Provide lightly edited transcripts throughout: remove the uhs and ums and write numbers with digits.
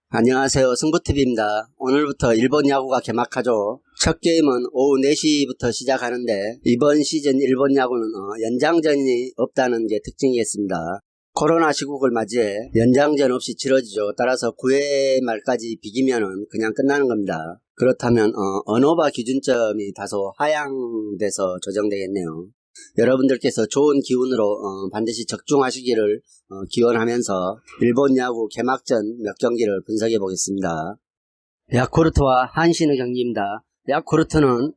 안녕하세요. 승부TV입니다. 오늘부터 일본 야구가 개막하죠. 첫 게임은 오후 4시부터 시작하는데 이번 시즌 일본 야구는 연장전이 없다는 게 특징이겠습니다. 코로나 시국을 맞이해 연장전 없이 치러지죠. 따라서 9회 말까지 비기면은 그냥 끝나는 겁니다. 그렇다면 언오버 기준점이 다소 하향돼서 조정되겠네요. 여러분들께서 좋은 기운으로 반드시 적중하시기를 기원하면서 일본 야구 개막전 몇 경기를 분석해 보겠습니다. 야쿠르트와 한신의 경기입니다. 야쿠르트는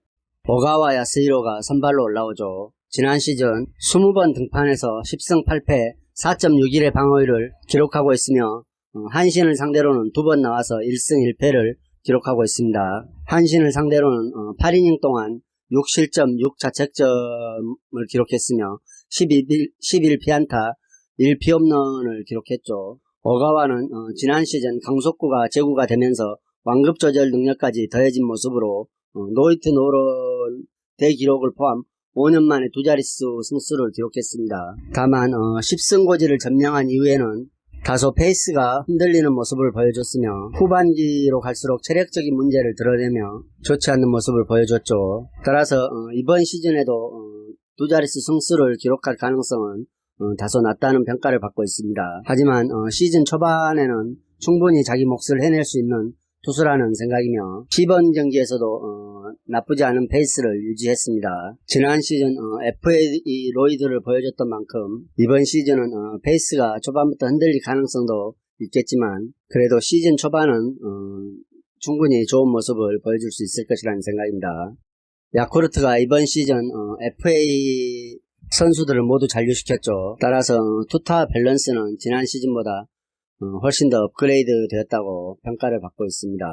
오가와 야스히로가 선발로 올라오죠. 지난 시즌 20번 등판해서 10승 8패 4.61의 방어율을 기록하고 있으며 한신을 상대로는 2번 나와서 1승 1패를 기록하고 있습니다. 한신을 상대로는 8이닝 동안 6실점 6자책점을 기록했으며 11피안타 1피홈런을 기록했죠. 오가와는 지난 시즌 강속구가 제구가 되면서 완급 조절 능력까지 더해진 모습으로 노히트 노런 대기록을 포함 5년 만에 두 자릿수 승수를 기록했습니다. 다만 10승고지를 점령한 이후에는 다소 페이스가 흔들리는 모습을 보여줬으며 후반기로 갈수록 체력적인 문제를 드러내며 좋지 않는 모습을 보여줬죠. 따라서 이번 시즌에도 두 자릿수 승수를 기록할 가능성은 다소 낮다는 평가를 받고 있습니다. 하지만 시즌 초반에는 충분히 자기 몫을 해낼 수 있는 투수라는 생각이며 이번 경기에서도 나쁘지 않은 페이스를 유지했습니다. 지난 시즌 FA 로이드를 보여줬던 만큼 이번 시즌은 페이스가 초반부터 흔들릴 가능성도 있겠지만 그래도 시즌 초반은 충분히 좋은 모습을 보여줄 수 있을 것이라는 생각입니다. 야쿠르트가 이번 시즌 FA 선수들을 모두 잔류시켰죠. 따라서 투타 밸런스는 지난 시즌보다 훨씬 더 업그레이드 되었다고 평가를 받고 있습니다.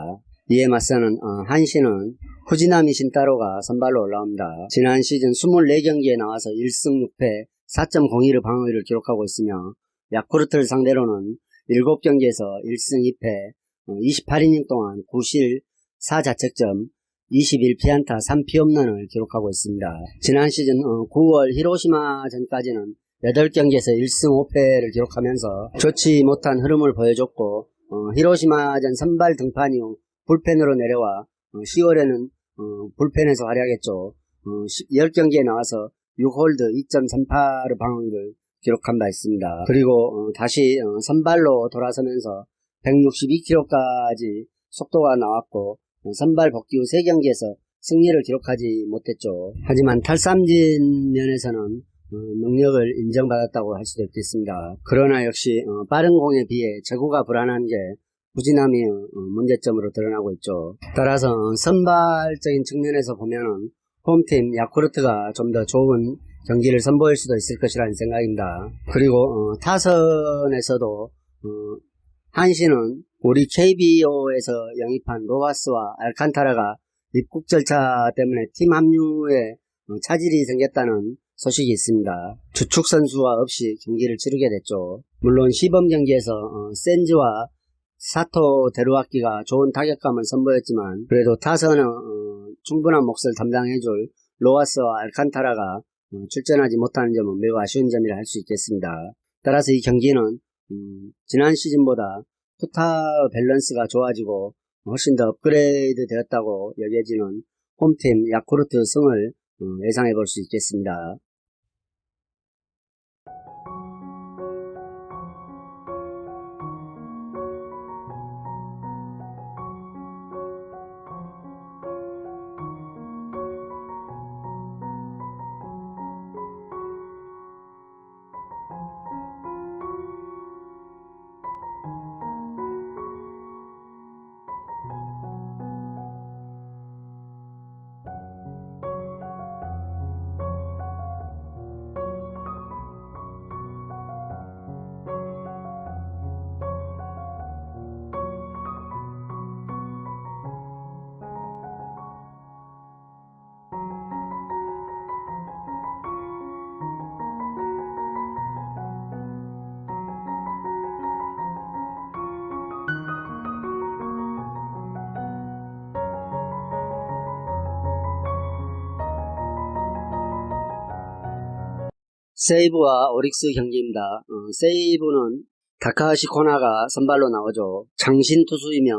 이에 맞서는 한신은 후지나미 신타로가 선발로 올라옵니다. 지난 시즌 24경기에 나와서 1승 6패 4.02의 방어율을 기록하고 있으며 야쿠르트를 상대로는 7경기에서 1승 2패 28이닝 동안 9실 4자책점 21피안타 3피홈런을 기록하고 있습니다. 지난 시즌 9월 히로시마전까지는 8경기에서 1승 5패를 기록하면서 좋지 못한 흐름을 보여줬고 히로시마전 선발 등판 이후 불펜으로 내려와 10월에는 불펜에서 활약했죠. 10경기에 나와서 6홀드 2.38의 방어율을 기록한 바 있습니다. 그리고 다시 선발로 돌아서면서 162km까지 속도가 나왔고 선발 복귀 후 3경기에서 승리를 기록하지 못했죠. 하지만 탈삼진 면에서는 능력을 인정받았다고 할 수도 있겠습니다. 그러나 역시 빠른 공에 비해 제구가 불안한 게 후지나미의 문제점으로 드러나고 있죠. 따라서 선발적인 측면에서 보면은 홈팀 야쿠르트가 좀 더 좋은 경기를 선보일 수도 있을 것이라는 생각입니다. 그리고 타선에서도 한신은 우리 KBO에서 영입한 로하스와 알칸타라가 입국 절차 때문에 팀 합류에 차질이 생겼다는 소식이 있습니다. 주축 선수와 없이 경기를 치르게 됐죠. 물론 시범 경기에서 센즈와 사토 데루아키가 좋은 타격감을 선보였지만 그래도 타선은 충분한 몫을 담당해줄 로하스와 알칸타라가 출전하지 못하는 점은 매우 아쉬운 점이라 할 수 있겠습니다. 따라서 이 경기는 지난 시즌보다 투타 밸런스가 좋아지고 훨씬 더 업그레이드 되었다고 여겨지는 홈팀 야쿠르트 승을 예상해 볼 수 있겠습니다. 세이브와 오릭스 경기입니다. 세이브는 다카하시 코나가 선발로 나오죠. 장신 투수이며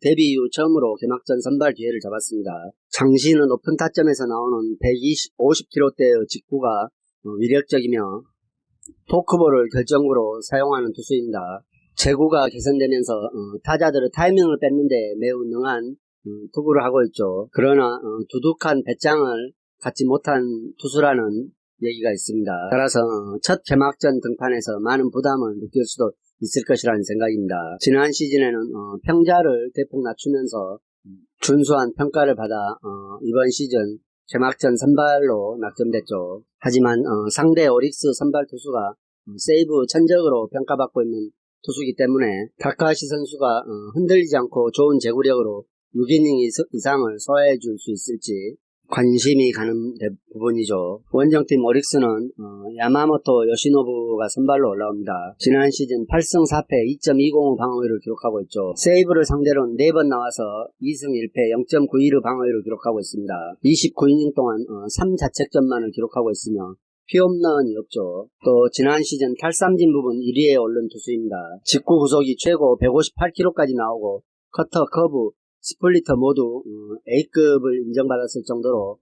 데뷔 이후 처음으로 개막전 선발 기회를 잡았습니다. 장신은 높은 타점에서 나오는 150km대의 직구가 위력적이며 포크볼을 결정구로 사용하는 투수입니다. 제구가 개선되면서 타자들의 타이밍을 뺏는데 매우 능한 투구를 하고 있죠. 그러나 두둑한 배짱을 갖지 못한 투수라는 얘기가 있습니다. 따라서 첫 개막전 등판에서 많은 부담을 느낄 수도 있을 것이라는 생각입니다. 지난 시즌에는 평자를 대폭 낮추면서 준수한 평가를 받아 이번 시즌 개막전 선발로 낙점됐죠. 하지만 상대 오릭스 선발 투수가 세이브 천적으로 평가받고 있는 투수이기 때문에 다카하시 선수가 흔들리지 않고 좋은 제구력으로 6이닝 이상을 소화해 줄 수 있을지 관심이 가는 부분이죠. 원정팀 오릭스는 야마모토 요시노부가 선발로 올라옵니다. 지난 시즌 8승 4패 2.205 방어율을 기록하고 있죠. 세이브를 상대로는 4번 나와서 2승 1패 0.91의 방어율을 기록하고 있습니다. 29이닝 동안 3자책점만을 기록하고 있으며 피홈런이 없죠. 또 지난 시즌 탈삼진 부분 1위에 오른 투수입니다. 직구 구속이 최고 158km까지 나오고 커터, 커브, 스플리터 모두 A급을 인정받았을 정도로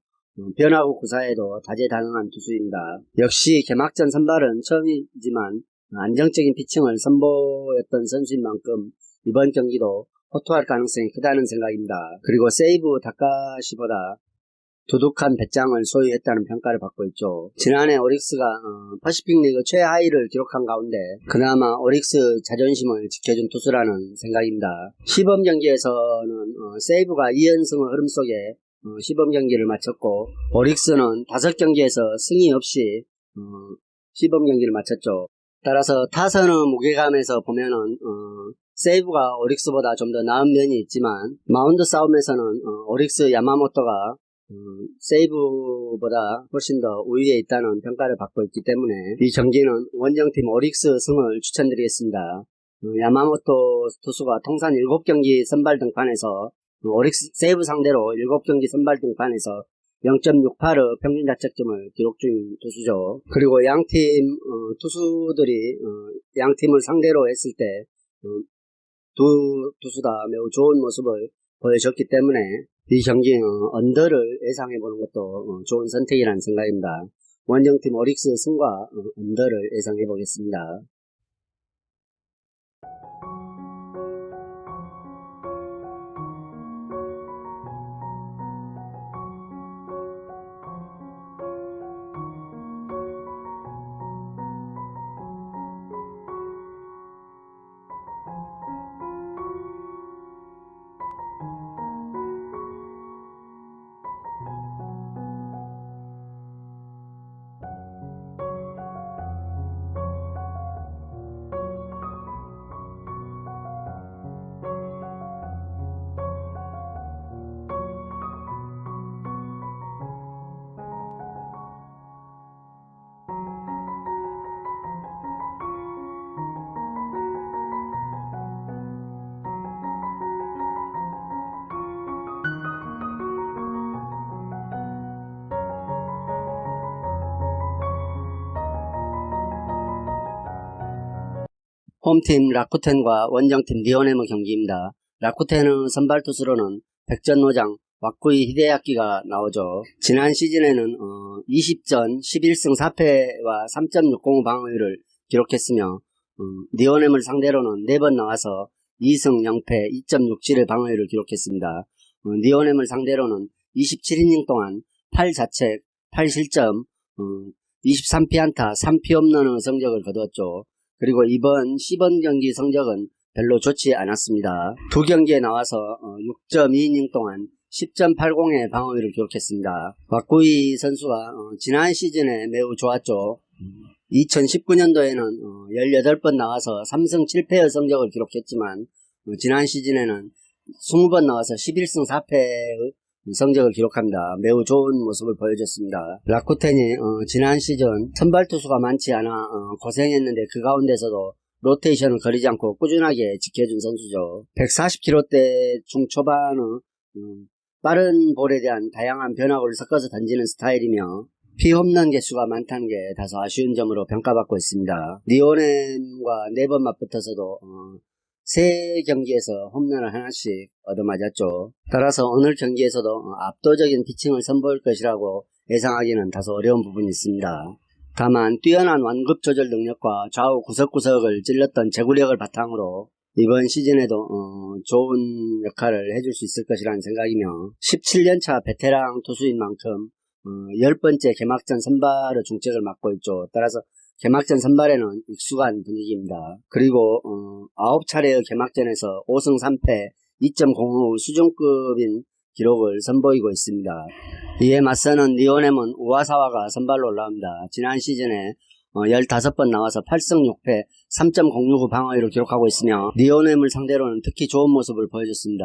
변화구 구사에도 다재다능한 투수입니다. 역시 개막전 선발은 처음이지만 안정적인 피칭을 선보였던 선수인 만큼 이번 경기도 호투할 가능성이 크다는 생각입니다. 그리고 세이브 다카시보다 두둑한 배짱을 소유했다는 평가를 받고 있죠. 지난해 오릭스가 퍼시픽리그 최하위를 기록한 가운데 그나마 오릭스 자존심을 지켜준 투수라는 생각입니다. 시범 경기에서는 세이브가 2연승의 흐름 속에 시범 경기를 마쳤고 오릭스는 5경기에서 승이 없이 시범 경기를 마쳤죠. 따라서 타선의 무게감에서 보면은 세이브가 오릭스보다 좀 더 나은 면이 있지만 마운드 싸움에서는 오릭스 야마모토가 세이브보다 훨씬 더 우위에 있다는 평가를 받고 있기 때문에 이 경기는 원정팀 오릭스 승을 추천드리겠습니다. 야마모토 투수가 통산 7경기 선발 등판에서 오릭스 세이브 상대로 7경기 선발 등판에서 0.68의 평균 자책점을 기록 중인 투수죠. 그리고 양팀 투수들이 양팀을 상대로 했을 때 두 투수 다 매우 좋은 모습을 보여줬기 때문에 이 경기는 언더를 예상해보는 것도 좋은 선택이라는 생각입니다. 원정팀 오릭스 승과 언더를 예상해보겠습니다. 홈팀 라쿠텐과 원정팀 리오네의 경기입니다. 라쿠텐의 선발 투수로는 백전노장 왁구이 히데야키가 나오죠. 지난 시즌에는 20전 11승 4패와 3.605 방어율을 기록했으며 리오네를 상대로는 4번 나와서 2승 0패 2.67의 방어율을 기록했습니다. 리오네를 상대로는 27이닝 동안 8자책 8실점 23피안타 3피홈런의 성적을 거두었죠. 그리고 이번 시범 경기 성적은 별로 좋지 않았습니다. 두 경기에 나와서 6.2이닝 동안 10.80의 방어율을 기록했습니다. 왁구이 선수가 지난 시즌에 매우 좋았죠. 2019년도에는 18번 나와서 3승 7패의 성적을 기록했지만 지난 시즌에는 20번 나와서 11승 4패의 성적을 기록합니다. 매우 좋은 모습을 보여줬습니다. 라쿠텐이 지난 시즌 선발 투수가 많지 않아 고생했는데 그 가운데서도 로테이션을 거리지 않고 꾸준하게 지켜준 선수죠. 140km대 중초반의 빠른 볼에 대한 다양한 변화구를 섞어서 던지는 스타일이며 피홈런 개수가 많다는 게 다소 아쉬운 점으로 평가받고 있습니다. 리오넴과 4번 맞붙어서도 3경기에서 홈런을 하나씩 얻어맞았죠. 따라서 오늘 경기에서도 압도적인 피칭을 선보일 것이라고 예상하기는 다소 어려운 부분이 있습니다. 다만 뛰어난 완급 조절 능력과 좌우 구석구석을 찔렀던 제구력을 바탕으로 이번 시즌에도 좋은 역할을 해줄 수 있을 것이라는 생각이며 17년차 베테랑 투수인 만큼 10번째 개막전 선발의 중책을 맡고 있죠. 따라서 개막전 선발에는 익숙한 분위기입니다. 그리고 9차례의 개막전에서 5승 3패 2.05 수준급인 기록을 선보이고 있습니다. 이에 맞서는 리오넴은 우와사와가 선발로 올라옵니다. 지난 시즌에 15번 나와서 8승 6패 3.06 방어율을 기록하고 있으며 리오넴을 상대로는 특히 좋은 모습을 보여줬습니다.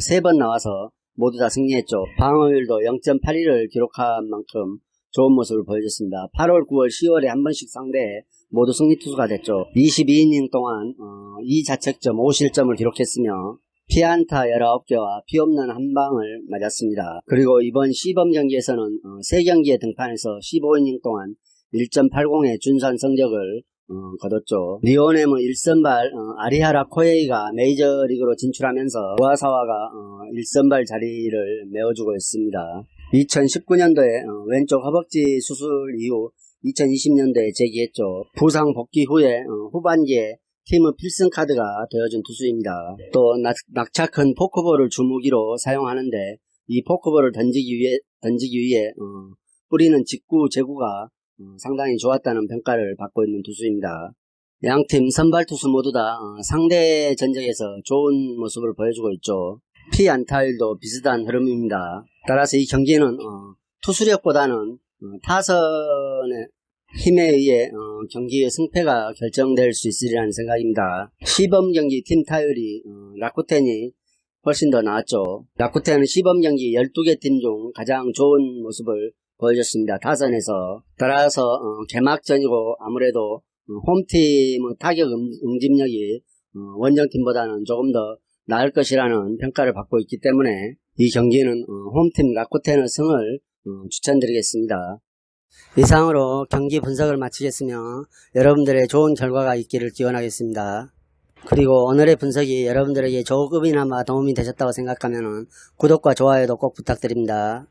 3번 나와서 모두 다 승리했죠. 방어율도 0.81을 기록한 만큼 좋은 모습을 보여줬습니다. 8월, 9월, 10월에 한 번씩 상대해 모두 승리 투수가 됐죠. 22이닝 동안 2자책점 5실점을 기록했으며 피안타 19개와 피홈런 1방을 맞았습니다. 그리고 이번 시범 경기에서는 3경기에 등판해서 15이닝 동안 1.80의 준수한 성적을 거뒀죠. 리오넴은 1선발 아리하라 코에이가 메이저리그로 진출하면서 우와사와가 1선발 자리를 메워주고 있습니다. 2019년도에 왼쪽 허벅지 수술 이후 2020년도에 재기했죠. 부상 복귀 후에 후반기에 팀의 필승카드가 되어준 투수입니다. 또 낙차 큰 포크볼을 주무기로 사용하는데 이 포크볼을 던지기 위해 뿌리는 직구 제구가 상당히 좋았다는 평가를 받고 있는 투수입니다. 양팀 선발 투수 모두 다 상대 전적에서 좋은 모습을 보여주고 있죠. 피안타율도 비슷한 흐름입니다. 따라서 이 경기는 투수력보다는 타선의 힘에 의해 경기의 승패가 결정될 수 있으리라는 생각입니다. 시범 경기 팀 타율이 라쿠텐이 훨씬 더 나았죠. 라쿠텐은 시범 경기 12개 팀 중 가장 좋은 모습을 보여줬습니다. 타선에서. 따라서 개막전이고 아무래도 홈팀의 타격 응집력이 원정팀보다는 조금 더 나을 것이라는 평가를 받고 있기 때문에 이 경기는 홈팀 라쿠텐의 승을 추천드리겠습니다. 이상으로 경기 분석을 마치겠으며 여러분들의 좋은 결과가 있기를 기원하겠습니다. 그리고 오늘의 분석이 여러분들에게 조금이나마 도움이 되셨다고 생각하면 구독과 좋아요도 꼭 부탁드립니다.